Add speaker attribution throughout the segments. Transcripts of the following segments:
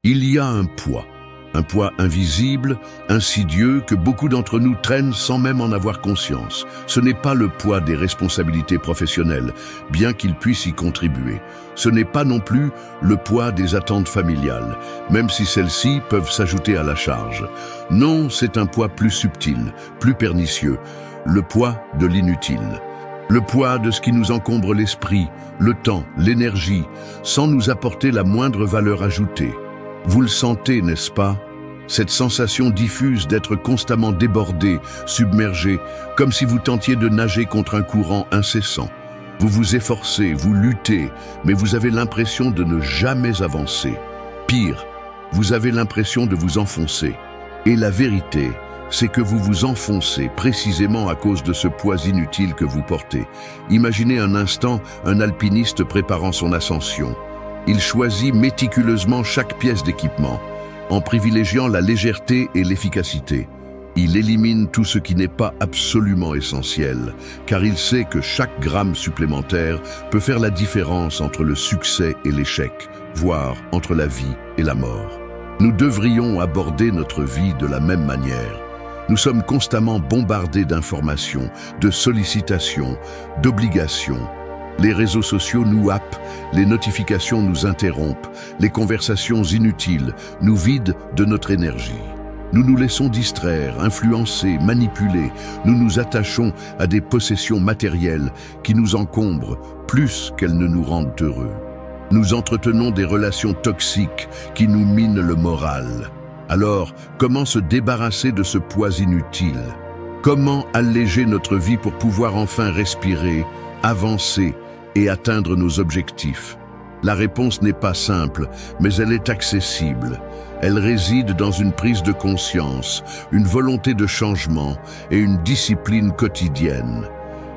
Speaker 1: Il y a un poids invisible, insidieux, que beaucoup d'entre nous traînent sans même en avoir conscience. Ce n'est pas le poids des responsabilités professionnelles, bien qu'il puisse y contribuer. Ce n'est pas non plus le poids des attentes familiales, même si celles-ci peuvent s'ajouter à la charge. Non, c'est un poids plus subtil, plus pernicieux, le poids de l'inutile. Le poids de ce qui nous encombre l'esprit, le temps, l'énergie, sans nous apporter la moindre valeur ajoutée. Vous le sentez, n'est-ce pas? Cette sensation diffuse d'être constamment débordé, submergé, comme si vous tentiez de nager contre un courant incessant. Vous vous efforcez, vous luttez, mais vous avez l'impression de ne jamais avancer. Pire, vous avez l'impression de vous enfoncer. Et la vérité, c'est que vous vous enfoncez précisément à cause de ce poids inutile que vous portez. Imaginez un instant un alpiniste préparant son ascension. Il choisit méticuleusement chaque pièce d'équipement, en privilégiant la légèreté et l'efficacité. Il élimine tout ce qui n'est pas absolument essentiel, car il sait que chaque gramme supplémentaire peut faire la différence entre le succès et l'échec, voire entre la vie et la mort. Nous devrions aborder notre vie de la même manière. Nous sommes constamment bombardés d'informations, de sollicitations, d'obligations. Les réseaux sociaux nous happent, les notifications nous interrompent, les conversations inutiles nous vident de notre énergie. Nous nous laissons distraire, influencer, manipuler. Nous nous attachons à des possessions matérielles qui nous encombrent plus qu'elles ne nous rendent heureux. Nous entretenons des relations toxiques qui nous minent le moral. Alors, comment se débarrasser de ce poids inutile? Comment alléger notre vie pour pouvoir enfin respirer, avancer et atteindre nos objectifs? La réponse n'est pas simple, mais elle est accessible. Elle réside dans une prise de conscience, une volonté de changement et une discipline quotidienne.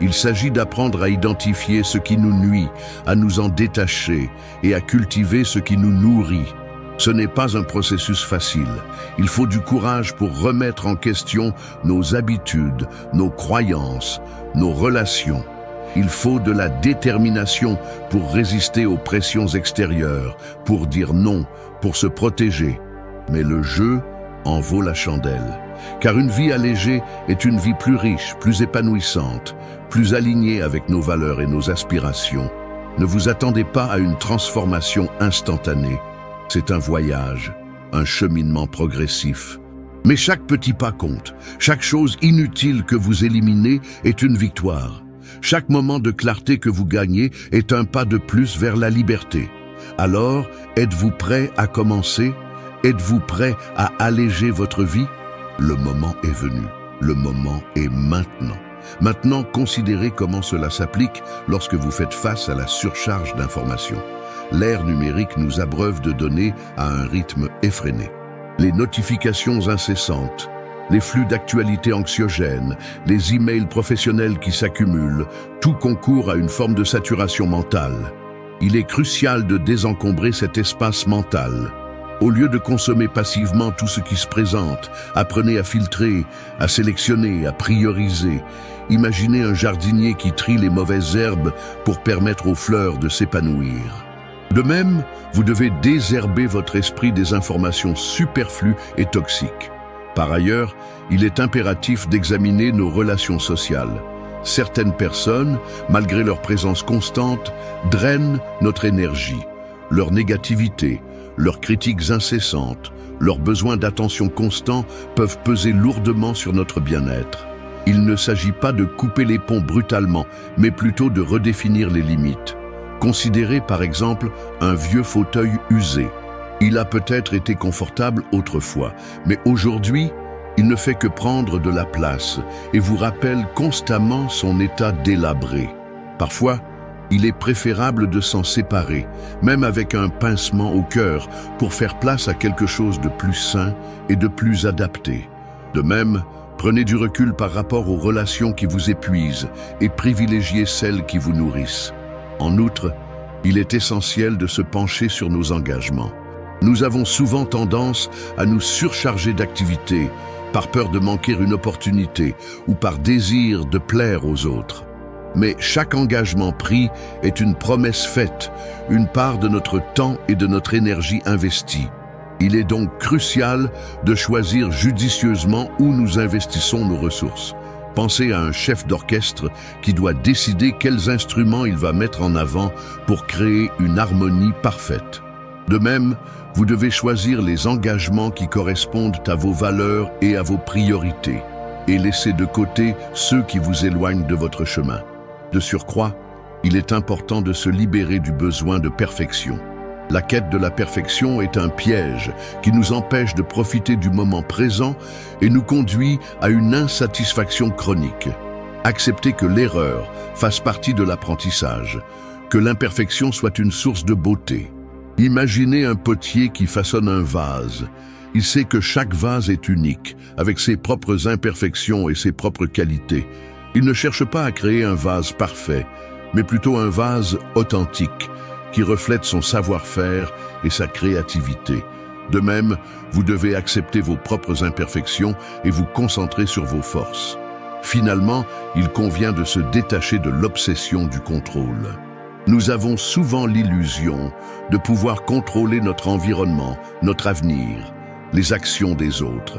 Speaker 1: Il s'agit d'apprendre à identifier ce qui nous nuit, à nous en détacher et à cultiver ce qui nous nourrit. Ce n'est pas un processus facile. Il faut du courage pour remettre en question nos habitudes, nos croyances, nos relations. Il faut de la détermination pour résister aux pressions extérieures, pour dire non, pour se protéger. Mais le jeu en vaut la chandelle. Car une vie allégée est une vie plus riche, plus épanouissante, plus alignée avec nos valeurs et nos aspirations. Ne vous attendez pas à une transformation instantanée. C'est un voyage, un cheminement progressif. Mais chaque petit pas compte. Chaque chose inutile que vous éliminez est une victoire. Chaque moment de clarté que vous gagnez est un pas de plus vers la liberté. Alors, êtes-vous prêt à commencer? Êtes-vous prêt à alléger votre vie? Le moment est venu. Le moment est maintenant. Maintenant, considérez comment cela s'applique lorsque vous faites face à la surcharge d'informations. L'ère numérique nous abreuve de données à un rythme effréné. Les notifications incessantes, les flux d'actualité anxiogènes, les emails professionnels qui s'accumulent, tout concourt à une forme de saturation mentale. Il est crucial de désencombrer cet espace mental. Au lieu de consommer passivement tout ce qui se présente, apprenez à filtrer, à sélectionner, à prioriser. Imaginez un jardinier qui trie les mauvaises herbes pour permettre aux fleurs de s'épanouir. De même, vous devez désherber votre esprit des informations superflues et toxiques. Par ailleurs, il est impératif d'examiner nos relations sociales. Certaines personnes, malgré leur présence constante, drainent notre énergie. Leur négativité, leurs critiques incessantes, leurs besoins d'attention constants peuvent peser lourdement sur notre bien-être. Il ne s'agit pas de couper les ponts brutalement, mais plutôt de redéfinir les limites. Considérez par exemple un vieux fauteuil usé. Il a peut-être été confortable autrefois, mais aujourd'hui, il ne fait que prendre de la place et vous rappelle constamment son état délabré. Parfois, il est préférable de s'en séparer, même avec un pincement au cœur, pour faire place à quelque chose de plus sain et de plus adapté. De même, prenez du recul par rapport aux relations qui vous épuisent et privilégiez celles qui vous nourrissent. En outre, il est essentiel de se pencher sur nos engagements. Nous avons souvent tendance à nous surcharger d'activités, par peur de manquer une opportunité ou par désir de plaire aux autres. Mais chaque engagement pris est une promesse faite, une part de notre temps et de notre énergie investie. Il est donc crucial de choisir judicieusement où nous investissons nos ressources. Pensez à un chef d'orchestre qui doit décider quels instruments il va mettre en avant pour créer une harmonie parfaite. De même, vous devez choisir les engagements qui correspondent à vos valeurs et à vos priorités, et laisser de côté ceux qui vous éloignent de votre chemin. De surcroît, il est important de se libérer du besoin de perfection. La quête de la perfection est un piège qui nous empêche de profiter du moment présent et nous conduit à une insatisfaction chronique. Acceptez que l'erreur fasse partie de l'apprentissage, que l'imperfection soit une source de beauté. Imaginez un potier qui façonne un vase. Il sait que chaque vase est unique, avec ses propres imperfections et ses propres qualités. Il ne cherche pas à créer un vase parfait, mais plutôt un vase authentique, qui reflète son savoir-faire et sa créativité. De même, vous devez accepter vos propres imperfections et vous concentrer sur vos forces. Finalement, il convient de se détacher de l'obsession du contrôle. Nous avons souvent l'illusion de pouvoir contrôler notre environnement, notre avenir, les actions des autres.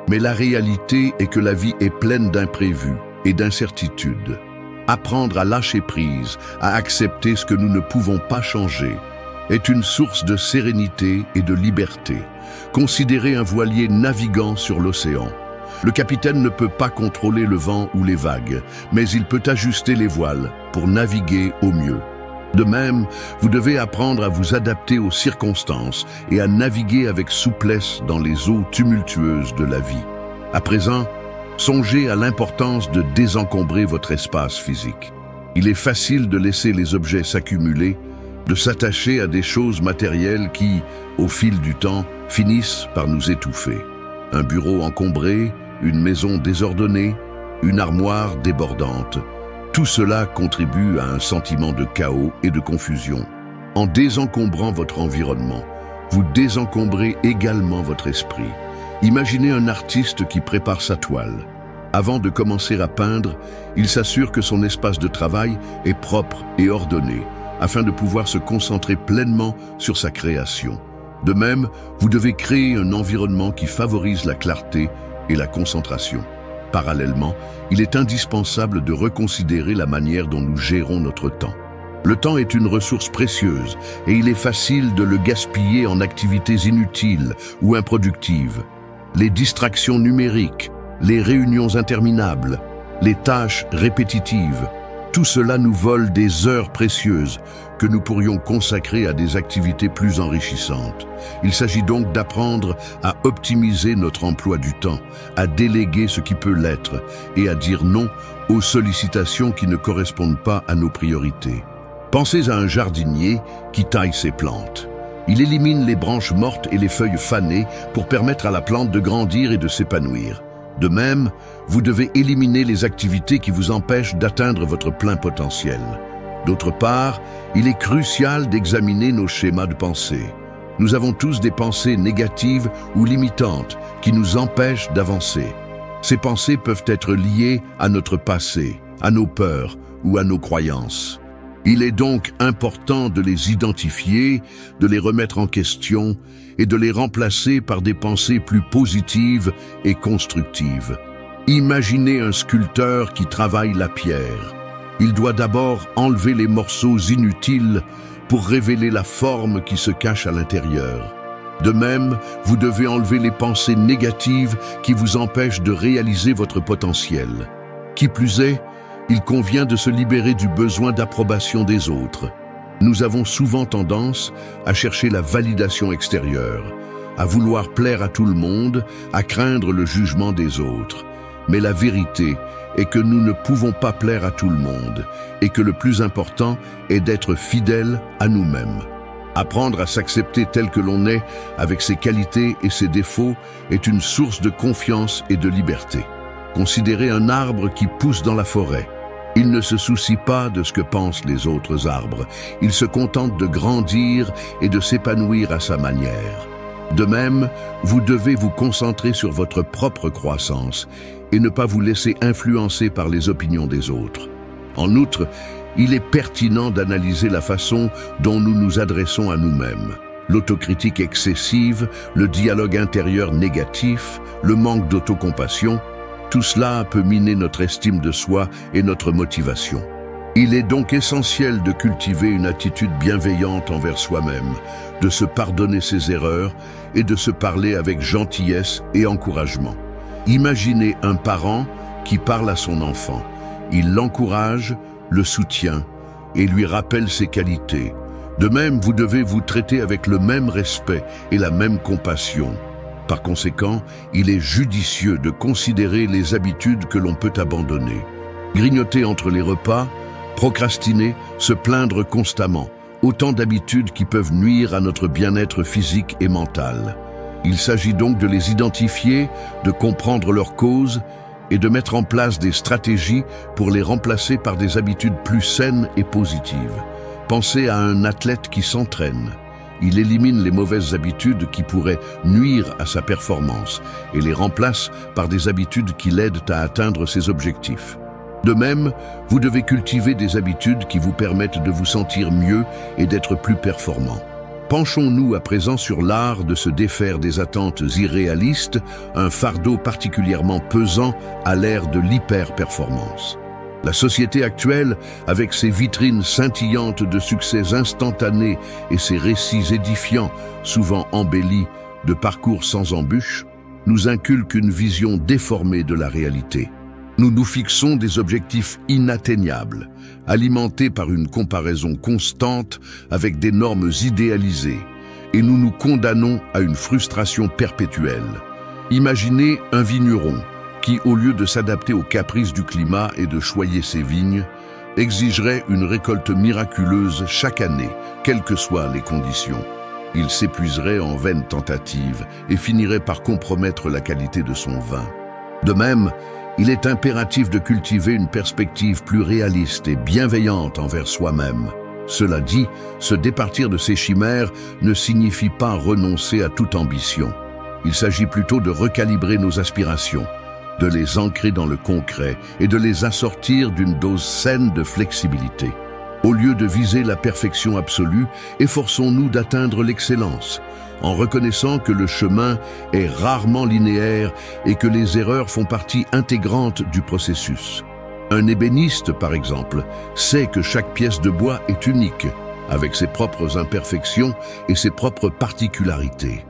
Speaker 1: Mais la réalité est que la vie est pleine d'imprévus et d'incertitudes. Apprendre à lâcher prise, à accepter ce que nous ne pouvons pas changer, est une source de sérénité et de liberté. Considérez un voilier naviguant sur l'océan. Le capitaine ne peut pas contrôler le vent ou les vagues, mais il peut ajuster les voiles pour naviguer au mieux. De même, vous devez apprendre à vous adapter aux circonstances et à naviguer avec souplesse dans les eaux tumultueuses de la vie. À présent, songez à l'importance de désencombrer votre espace physique. Il est facile de laisser les objets s'accumuler, de s'attacher à des choses matérielles qui, au fil du temps, finissent par nous étouffer. Un bureau encombré, une maison désordonnée, une armoire débordante. Tout cela contribue à un sentiment de chaos et de confusion. En désencombrant votre environnement, vous désencombrez également votre esprit. Imaginez un artiste qui prépare sa toile. Avant de commencer à peindre, il s'assure que son espace de travail est propre et ordonné, afin de pouvoir se concentrer pleinement sur sa création. De même, vous devez créer un environnement qui favorise la clarté et la concentration. Parallèlement, il est indispensable de reconsidérer la manière dont nous gérons notre temps. Le temps est une ressource précieuse et il est facile de le gaspiller en activités inutiles ou improductives. Les distractions numériques, les réunions interminables, les tâches répétitives, tout cela nous vole des heures précieuses que nous pourrions consacrer à des activités plus enrichissantes. Il s'agit donc d'apprendre à optimiser notre emploi du temps, à déléguer ce qui peut l'être et à dire non aux sollicitations qui ne correspondent pas à nos priorités. Pensez à un jardinier qui taille ses plantes. Il élimine les branches mortes et les feuilles fanées pour permettre à la plante de grandir et de s'épanouir. De même, vous devez éliminer les activités qui vous empêchent d'atteindre votre plein potentiel. D'autre part, il est crucial d'examiner nos schémas de pensée. Nous avons tous des pensées négatives ou limitantes qui nous empêchent d'avancer. Ces pensées peuvent être liées à notre passé, à nos peurs ou à nos croyances. Il est donc important de les identifier, de les remettre en question et de les remplacer par des pensées plus positives et constructives. Imaginez un sculpteur qui travaille la pierre. Il doit d'abord enlever les morceaux inutiles pour révéler la forme qui se cache à l'intérieur. De même, vous devez enlever les pensées négatives qui vous empêchent de réaliser votre potentiel. Qui plus est, il convient de se libérer du besoin d'approbation des autres. Nous avons souvent tendance à chercher la validation extérieure, à vouloir plaire à tout le monde, à craindre le jugement des autres. Mais la vérité est que nous ne pouvons pas plaire à tout le monde et que le plus important est d'être fidèle à nous-mêmes. Apprendre à s'accepter tel que l'on est, avec ses qualités et ses défauts, est une source de confiance et de liberté. Considérez un arbre qui pousse dans la forêt. Il ne se soucie pas de ce que pensent les autres arbres. Il se contente de grandir et de s'épanouir à sa manière. De même, vous devez vous concentrer sur votre propre croissance et ne pas vous laisser influencer par les opinions des autres. En outre, il est pertinent d'analyser la façon dont nous nous adressons à nous-mêmes. l'autocritique excessive, le dialogue intérieur négatif, le manque d'autocompassion, tout cela peut miner notre estime de soi et notre motivation. Il est donc essentiel de cultiver une attitude bienveillante envers soi-même, de se pardonner ses erreurs et de se parler avec gentillesse et encouragement. Imaginez un parent qui parle à son enfant. Il l'encourage, le soutient et lui rappelle ses qualités. De même, vous devez vous traiter avec le même respect et la même compassion. Par conséquent, il est judicieux de considérer les habitudes que l'on peut abandonner. Grignoter entre les repas, procrastiner, se plaindre constamment, autant d'habitudes qui peuvent nuire à notre bien-être physique et mental. Il s'agit donc de les identifier, de comprendre leurs causes et de mettre en place des stratégies pour les remplacer par des habitudes plus saines et positives. Pensez à un athlète qui s'entraîne. Il élimine les mauvaises habitudes qui pourraient nuire à sa performance et les remplace par des habitudes qui l'aident à atteindre ses objectifs. De même, vous devez cultiver des habitudes qui vous permettent de vous sentir mieux et d'être plus performant. Penchons-nous à présent sur l'art de se défaire des attentes irréalistes, un fardeau particulièrement pesant à l'ère de l'hyper-performance. La société actuelle, avec ses vitrines scintillantes de succès instantanés et ses récits édifiants, souvent embellis de parcours sans embûches, nous inculque une vision déformée de la réalité. Nous nous fixons des objectifs inatteignables, alimentés par une comparaison constante avec des normes idéalisées, et nous nous condamnons à une frustration perpétuelle. Imaginez un vigneron qui, au lieu de s'adapter aux caprices du climat et de choyer ses vignes, exigerait une récolte miraculeuse chaque année, quelles que soient les conditions. Il s'épuiserait en vaines tentatives et finirait par compromettre la qualité de son vin. De même, il est impératif de cultiver une perspective plus réaliste et bienveillante envers soi-même. Cela dit, se départir de ces chimères ne signifie pas renoncer à toute ambition. Il s'agit plutôt de recalibrer nos aspirations, de les ancrer dans le concret et de les assortir d'une dose saine de flexibilité. Au lieu de viser la perfection absolue, efforçons-nous d'atteindre l'excellence, en reconnaissant que le chemin est rarement linéaire et que les erreurs font partie intégrante du processus. Un ébéniste, par exemple, sait que chaque pièce de bois est unique, avec ses propres imperfections et ses propres particularités.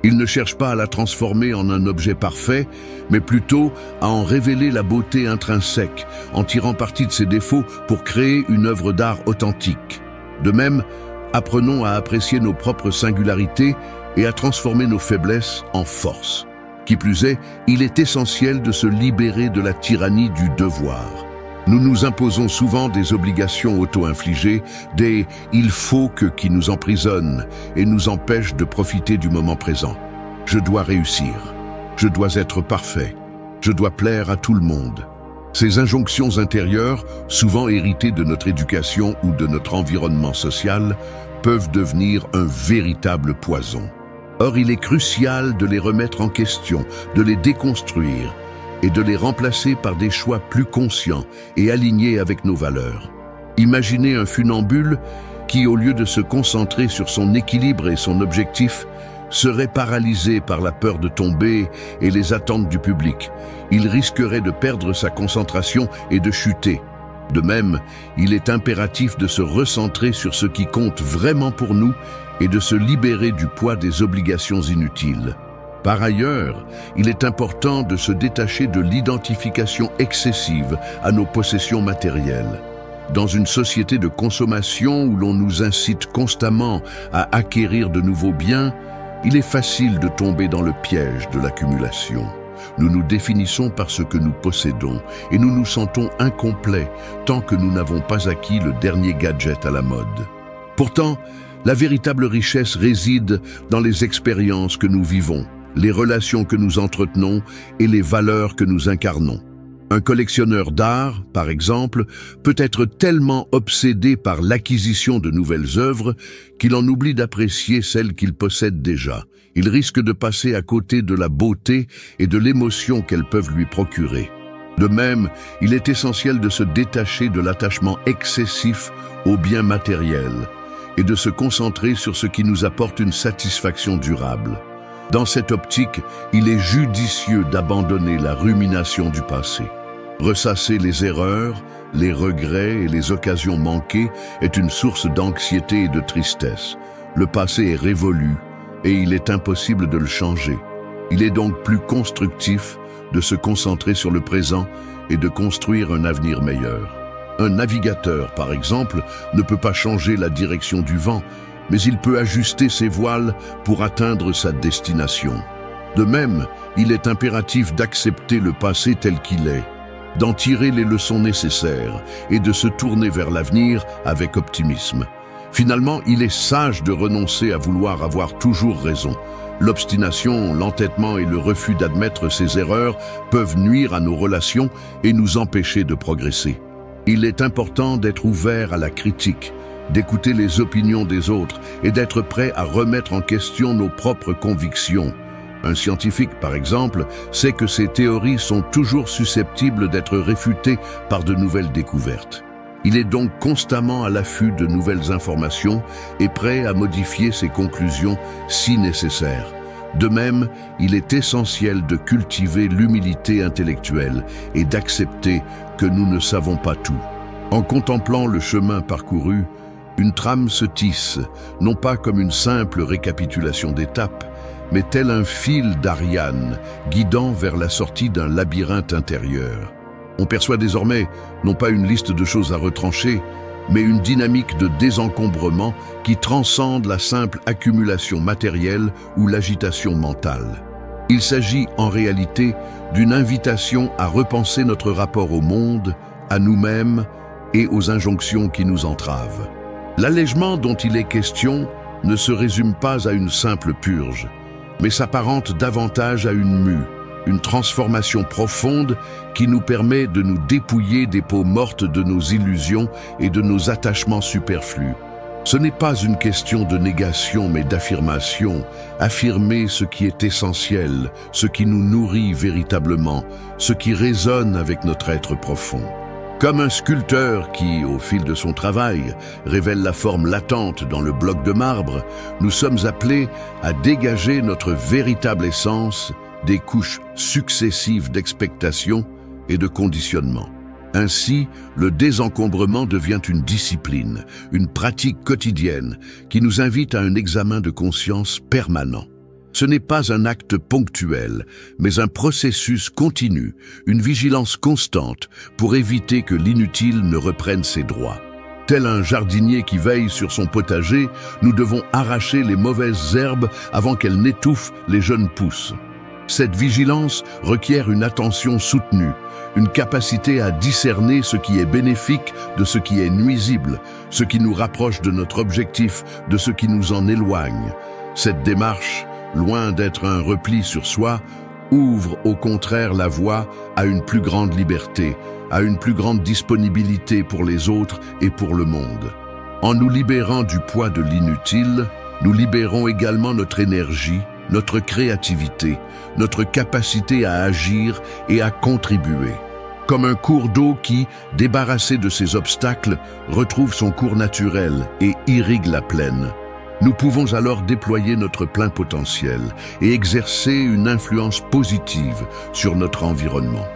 Speaker 1: Il ne cherche pas à la transformer en un objet parfait, mais plutôt à en révéler la beauté intrinsèque, en tirant parti de ses défauts pour créer une œuvre d'art authentique. De même, apprenons à apprécier nos propres singularités et à transformer nos faiblesses en force. Qui plus est, il est essentiel de se libérer de la tyrannie du devoir. Nous nous imposons souvent des obligations auto-infligées, des « il faut que » qui nous emprisonnent et nous empêchent de profiter du moment présent. Je dois réussir, je dois être parfait, je dois plaire à tout le monde. Ces injonctions intérieures, souvent héritées de notre éducation ou de notre environnement social, peuvent devenir un véritable poison. Or, il est crucial de les remettre en question, de les déconstruire et de les remplacer par des choix plus conscients et alignés avec nos valeurs. Imaginez un funambule qui, au lieu de se concentrer sur son équilibre et son objectif, serait paralysé par la peur de tomber et les attentes du public. Il risquerait de perdre sa concentration et de chuter. De même, il est impératif de se recentrer sur ce qui compte vraiment pour nous et de se libérer du poids des obligations inutiles. Par ailleurs, il est important de se détacher de l'identification excessive à nos possessions matérielles. Dans une société de consommation où l'on nous incite constamment à acquérir de nouveaux biens, il est facile de tomber dans le piège de l'accumulation. Nous nous définissons par ce que nous possédons et nous nous sentons incomplets tant que nous n'avons pas acquis le dernier gadget à la mode. Pourtant, la véritable richesse réside dans les expériences que nous vivons, les relations que nous entretenons et les valeurs que nous incarnons. Un collectionneur d'art, par exemple, peut être tellement obsédé par l'acquisition de nouvelles œuvres qu'il en oublie d'apprécier celles qu'il possède déjà. Il risque de passer à côté de la beauté et de l'émotion qu'elles peuvent lui procurer. De même, il est essentiel de se détacher de l'attachement excessif aux biens matériels, et de se concentrer sur ce qui nous apporte une satisfaction durable. Dans cette optique, il est judicieux d'abandonner la rumination du passé. Ressasser les erreurs, les regrets et les occasions manquées est une source d'anxiété et de tristesse. Le passé est révolu et il est impossible de le changer. Il est donc plus constructif de se concentrer sur le présent et de construire un avenir meilleur. Un navigateur, par exemple, ne peut pas changer la direction du vent, mais il peut ajuster ses voiles pour atteindre sa destination. De même, il est impératif d'accepter le passé tel qu'il est, d'en tirer les leçons nécessaires et de se tourner vers l'avenir avec optimisme. Finalement, il est sage de renoncer à vouloir avoir toujours raison. L'obstination, l'entêtement et le refus d'admettre ses erreurs peuvent nuire à nos relations et nous empêcher de progresser. Il est important d'être ouvert à la critique, d'écouter les opinions des autres et d'être prêt à remettre en question nos propres convictions. Un scientifique, par exemple, sait que ses théories sont toujours susceptibles d'être réfutées par de nouvelles découvertes. Il est donc constamment à l'affût de nouvelles informations et prêt à modifier ses conclusions si nécessaire. De même, il est essentiel de cultiver l'humilité intellectuelle et d'accepter que nous ne savons pas tout. En contemplant le chemin parcouru, une trame se tisse, non pas comme une simple récapitulation d'étapes, mais tel un fil d'Ariane guidant vers la sortie d'un labyrinthe intérieur. On perçoit désormais non pas une liste de choses à retrancher, mais une dynamique de désencombrement qui transcende la simple accumulation matérielle ou l'agitation mentale. Il s'agit en réalité d'une invitation à repenser notre rapport au monde, à nous-mêmes et aux injonctions qui nous entravent. L'allègement dont il est question ne se résume pas à une simple purge, mais s'apparente davantage à une mue, une transformation profonde qui nous permet de nous dépouiller des peaux mortes de nos illusions et de nos attachements superflus. Ce n'est pas une question de négation mais d'affirmation, affirmer ce qui est essentiel, ce qui nous nourrit véritablement, ce qui résonne avec notre être profond. Comme un sculpteur qui, au fil de son travail, révèle la forme latente dans le bloc de marbre, nous sommes appelés à dégager notre véritable essence des couches successives d'expectation et de conditionnement. Ainsi, le désencombrement devient une discipline, une pratique quotidienne qui nous invite à un examen de conscience permanent. Ce n'est pas un acte ponctuel, mais un processus continu, une vigilance constante pour éviter que l'inutile ne reprenne ses droits. Tel un jardinier qui veille sur son potager, nous devons arracher les mauvaises herbes avant qu'elles n'étouffent les jeunes pousses. Cette vigilance requiert une attention soutenue, une capacité à discerner ce qui est bénéfique de ce qui est nuisible, ce qui nous rapproche de notre objectif, de ce qui nous en éloigne. Cette démarche, loin d'être un repli sur soi, ouvre au contraire la voie à une plus grande liberté, à une plus grande disponibilité pour les autres et pour le monde. En nous libérant du poids de l'inutile, nous libérons également notre énergie, notre créativité, notre capacité à agir et à contribuer. Comme un cours d'eau qui, débarrassé de ses obstacles, retrouve son cours naturel et irrigue la plaine. Nous pouvons alors déployer notre plein potentiel et exercer une influence positive sur notre environnement.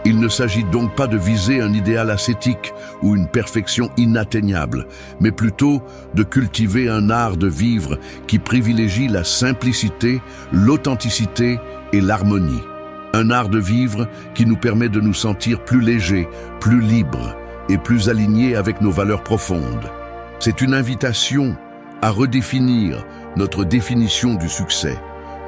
Speaker 1: Il ne s'agit donc pas de viser un idéal ascétique ou une perfection inatteignable, mais plutôt de cultiver un art de vivre qui privilégie la simplicité, l'authenticité et l'harmonie. Un art de vivre qui nous permet de nous sentir plus légers, plus libres et plus alignés avec nos valeurs profondes. C'est une invitation à redéfinir notre définition du succès,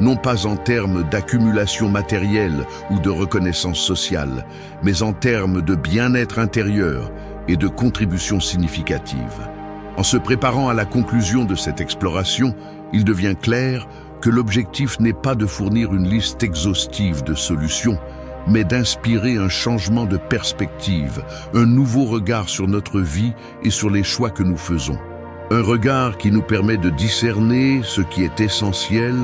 Speaker 1: non pas en termes d'accumulation matérielle ou de reconnaissance sociale, mais en termes de bien-être intérieur et de contribution significative. En se préparant à la conclusion de cette exploration, il devient clair que l'objectif n'est pas de fournir une liste exhaustive de solutions, mais d'inspirer un changement de perspective, un nouveau regard sur notre vie et sur les choix que nous faisons. Un regard qui nous permet de discerner ce qui est essentiel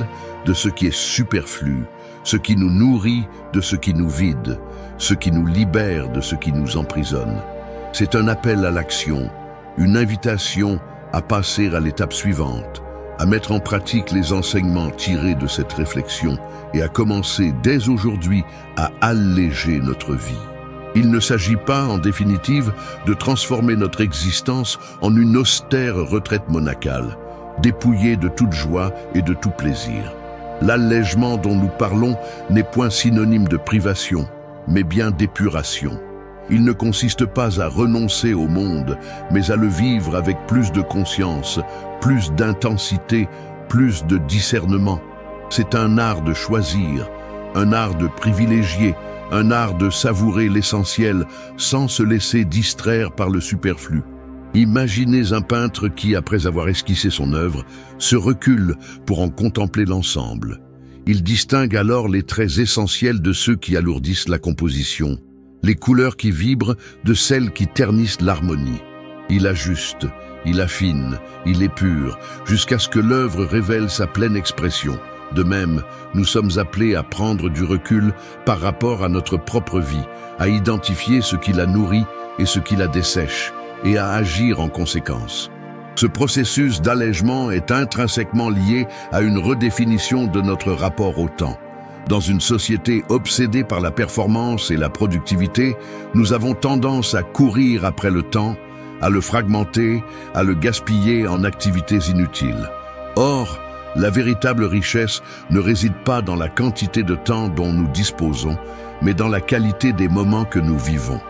Speaker 1: de ce qui est superflu, ce qui nous nourrit de ce qui nous vide, ce qui nous libère de ce qui nous emprisonne. C'est un appel à l'action, une invitation à passer à l'étape suivante, à mettre en pratique les enseignements tirés de cette réflexion et à commencer dès aujourd'hui à alléger notre vie. Il ne s'agit pas, en définitive, de transformer notre existence en une austère retraite monacale, dépouillée de toute joie et de tout plaisir. L'allègement dont nous parlons n'est point synonyme de privation, mais bien d'épuration. Il ne consiste pas à renoncer au monde, mais à le vivre avec plus de conscience, plus d'intensité, plus de discernement. C'est un art de choisir, un art de privilégier, un art de savourer l'essentiel sans se laisser distraire par le superflu. Imaginez un peintre qui, après avoir esquissé son œuvre, se recule pour en contempler l'ensemble. Il distingue alors les traits essentiels de ceux qui alourdissent la composition, les couleurs qui vibrent de celles qui ternissent l'harmonie. Il ajuste, il affine, il épure, jusqu'à ce que l'œuvre révèle sa pleine expression. De même, nous sommes appelés à prendre du recul par rapport à notre propre vie, à identifier ce qui la nourrit et ce qui la dessèche, et à agir en conséquence. Ce processus d'allègement est intrinsèquement lié à une redéfinition de notre rapport au temps. Dans une société obsédée par la performance et la productivité, nous avons tendance à courir après le temps, à le fragmenter, à le gaspiller en activités inutiles. Or, la véritable richesse ne réside pas dans la quantité de temps dont nous disposons, mais dans la qualité des moments que nous vivons.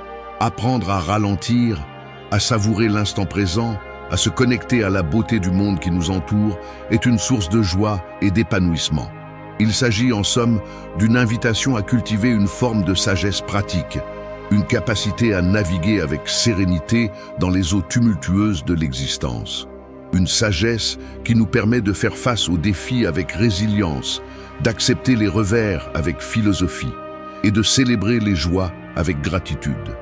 Speaker 1: Apprendre à ralentir, à savourer l'instant présent, à se connecter à la beauté du monde qui nous entoure, est une source de joie et d'épanouissement. Il s'agit en somme d'une invitation à cultiver une forme de sagesse pratique, une capacité à naviguer avec sérénité dans les eaux tumultueuses de l'existence. Une sagesse qui nous permet de faire face aux défis avec résilience, d'accepter les revers avec philosophie et de célébrer les joies avec gratitude.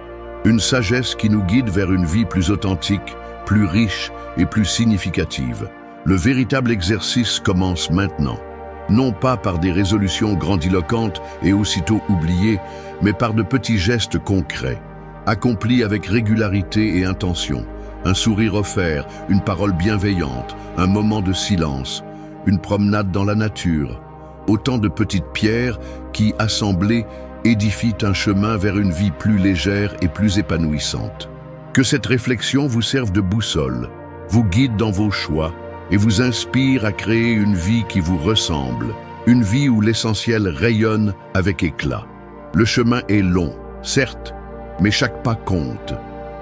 Speaker 1: Une sagesse qui nous guide vers une vie plus authentique, plus riche et plus significative. Le véritable exercice commence maintenant. Non pas par des résolutions grandiloquentes et aussitôt oubliées, mais par de petits gestes concrets, accomplis avec régularité et intention. Un sourire offert, une parole bienveillante, un moment de silence, une promenade dans la nature. Autant de petites pierres qui, assemblées, édifient un chemin vers une vie plus légère et plus épanouissante. Que cette réflexion vous serve de boussole, vous guide dans vos choix et vous inspire à créer une vie qui vous ressemble, une vie où l'essentiel rayonne avec éclat. Le chemin est long, certes, mais chaque pas compte.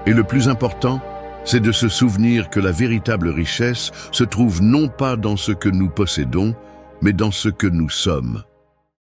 Speaker 1: Et le plus important, c'est de se souvenir que la véritable richesse se trouve non pas dans ce que nous possédons, mais dans ce que nous sommes.